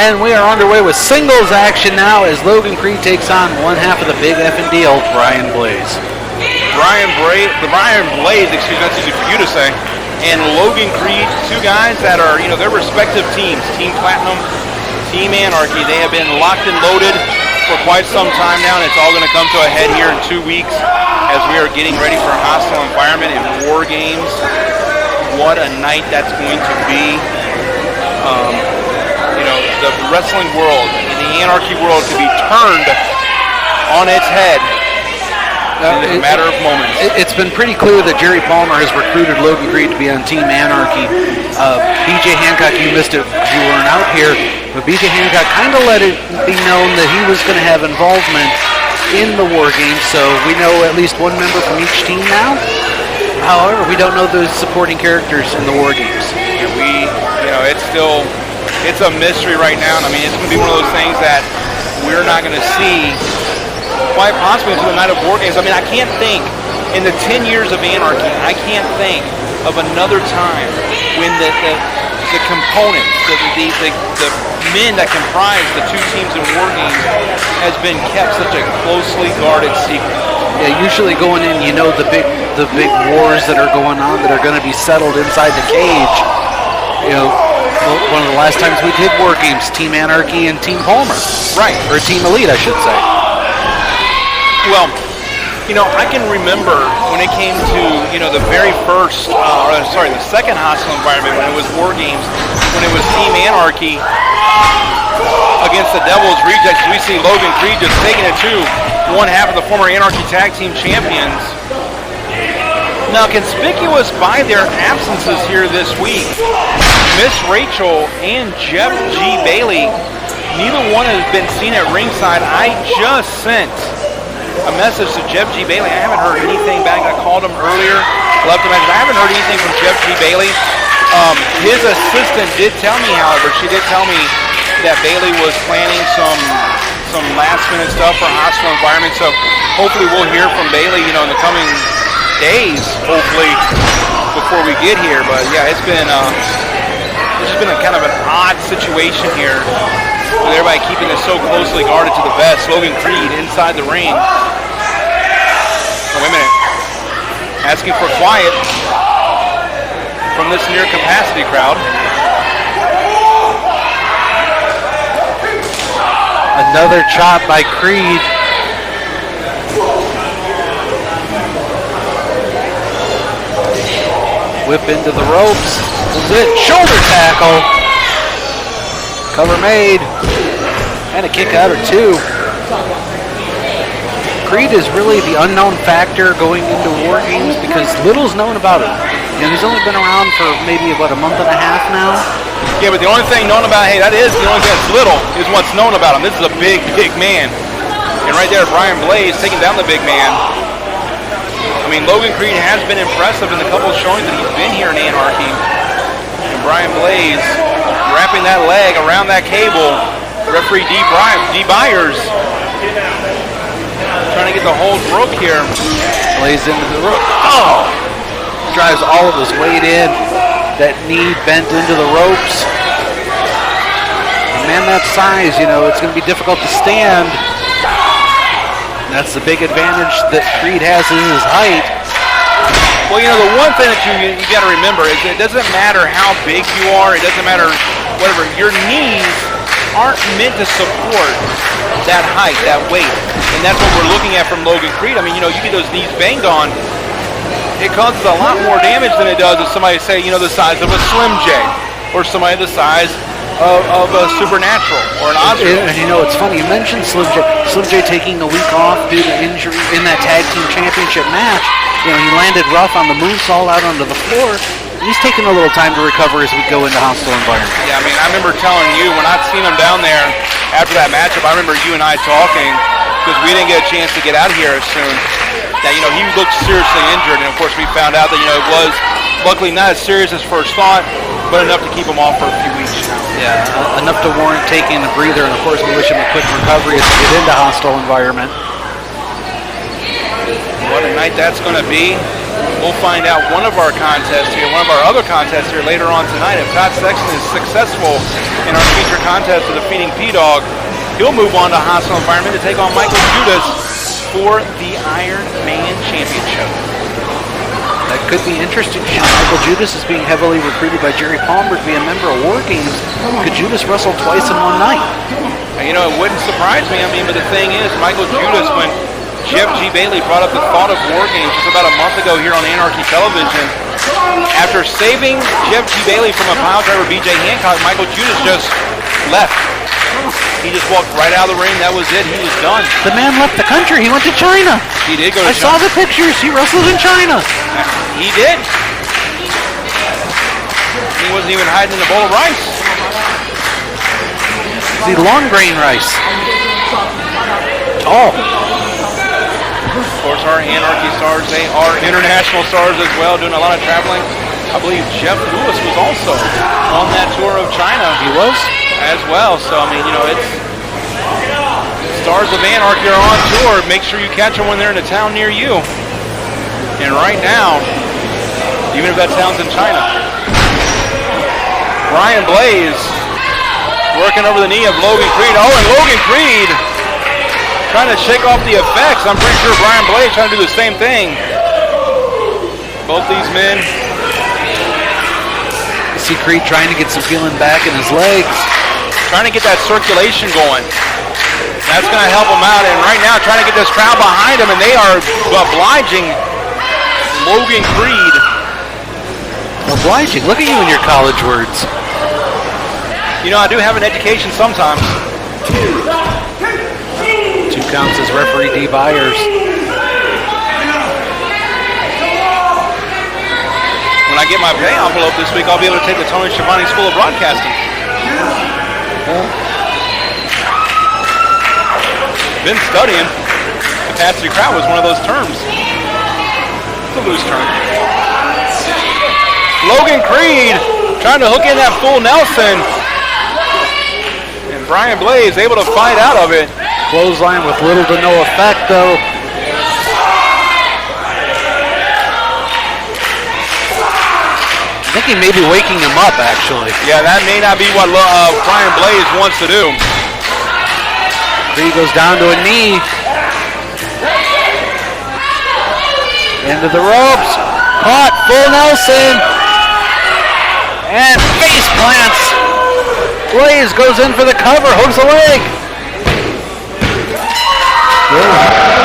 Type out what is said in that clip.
And we are underway with singles action now as Logan Creed takes on one half of the big effing deal, Brian Blaze. Brian Blaze, excuse me, that's easy for you to say, and Logan Creed, two guys that are, their respective teams, Team Platinum, Team Anarchy. They have been locked and loaded for quite some time now, and it's all going to come to a head here in 2 weeks as we are getting ready for a hostile environment in War Games. What a night that's going to be. The wrestling world, the Anarchy world, to be turned on its head in a matter of moments. It's been pretty clear that Jerry Palmer has recruited Logan Creed to be on Team Anarchy. BJ Hancock, you missed it because you weren't out here, but BJ Hancock kind of let it be known that he was going to have involvement in the War Games, so we know at least one member from each team now. However, we don't know those supporting characters in the War Games. It's a mystery right now, and it's going to be one of those things that we're not going to see quite possibly until the night of War Games. I can't think, in the 10 years of Anarchy, I can't think of another time when the components, the men that comprise the two teams in War Games has been kept such a closely guarded secret. Yeah, usually going in, the big wars that are going on that are going to be settled inside the cage. One of the last times we did War Games, Team Anarchy and Team Palmer. Right. Or Team Elite, I should say. Well, I can remember when it came to, the very first, the second hostile environment when it was War Games, when it was Team Anarchy against the Devil's Rejects. We see Logan Creed just taking it to one half of the former Anarchy Tag Team Champions. Now, conspicuous by their absences here this week, Miss Rachel and Jeff G. Bailey, neither one has been seen at ringside. I just sent a message to Jeff G. Bailey. I haven't heard anything back. I called him earlier, left a message. I haven't heard anything from Jeff G. Bailey. His assistant did tell me, however, she did tell me that Bailey was planning some last-minute stuff for hostile environment. So hopefully we'll hear from Bailey, in the coming days, hopefully, before we get here. But yeah, it's been a kind of an odd situation here with everybody keeping this so closely guarded to the vest. Logan Creed inside the ring. Oh, wait a minute. Asking for quiet from this near capacity crowd. Another chop by Creed. Whip into the ropes. This is it. Shoulder tackle. Cover made. And a kick out or two. Creed is really the unknown factor going into War Games because little's known about him. He's only been around for maybe about a month and a half now. Yeah, but the only thing known about, that is the only thing that's little is what's known about him. This is a big, big man. And right there, Brian Blaze taking down the big man. Logan Creed has been impressive in the couple of showings that he's been here in Anarchy. And Brian Blaze wrapping that leg around that cable. Referee Dee Byers trying to get the hold broke here. Blaze into the rope. Oh! Drives all of his weight in. That knee bent into the ropes. A man that size, it's going to be difficult to stand. That's the big advantage that Creed has is his height. Well, the one thing that you got to remember is it doesn't matter how big you are. It doesn't matter whatever. Your knees aren't meant to support that height, that weight. And that's what we're looking at from Logan Creed. You get those knees banged on. It causes a lot more damage than it does if somebody, say, the size of a Slim J or somebody the size of a Supernatural or an Oscar. And it's funny, you mentioned Slim J. Slim J taking a week off due to injury in that Tag Team Championship match. He landed rough on the moonsault out onto the floor. He's taking a little time to recover as we go into hostile environment. Yeah, I remember telling you when I'd seen him down there after that matchup, I remember you and I talking because we didn't get a chance to get out of here as soon. That, he looked seriously injured, and of course we found out that, it was luckily not as serious as first thought, but enough to keep him off for a few weeks. Yeah, enough to warrant taking a breather, and of course we wish him a quick recovery as we get into hostile environment. What a night that's going to be. we'll find out one of our contests here, one of our other contests here later on tonight. If Todd Sexton is successful in our feature contest of defeating P-Dog, he'll move on to hostile environment to take on Michael Judas for the Iron Man Championship. That could be interesting. Michael Judas is being heavily recruited by Jerry Palmer to be a member of War Games. Could Judas wrestle twice in one night? You know, it wouldn't surprise me. I mean, but the thing is, Michael Judas, when Jeff G. Bailey brought up the thought of War Games just about a month ago here on Anarchy Television, after saving Jeff G. Bailey from a pile driver BJ Hancock, Michael Judas just left. He just walked right out of the ring. That was it. He was done. The man left the country. He went to China. He did go to China. I saw the pictures. He wrestled in China. He did. He wasn't even hiding in a bowl of rice. The long grain rice. Oh. Of course, our Anarchy stars, they are international stars as well, doing a lot of traveling. I believe Jeff Lewis was also on that tour of China. He was? As well. So, I mean, you know, it's Stars of Anarchy are on tour. Make sure you catch them when they're in a town near you. And right now, even if that town's in China, Brian Blaze working over the knee of Logan Creed. Oh, and Logan Creed trying to shake off the effects. I'm pretty sure Brian Blaze trying to do the same thing. Both these men. You see Creed trying to get some feeling back in his legs. Trying to get that circulation going. That's going to help him out. And right now, trying to get this crowd behind him, and they are obliging Logan Creed. Obliging? Look at you and your college words. You know, I do have an education sometimes. 2 counts as referee Dee Byers. When I get my pay envelope this week, I'll be able to take the Tony Schiavone School of Broadcasting. Been studying. Capacity crowd was one of those terms. It's a loose term. Logan Creed trying to hook in that full Nelson. And Brian Blaze able to fight out of it. Clothesline with little to no effect, though. I think he may be waking him up, actually. Yeah, that may not be what Brian Blaze wants to do. Creed goes down to a knee. Into the ropes. Caught. Full Nelson. And face plants. Blaze goes in for the cover. Hooks the leg. Good.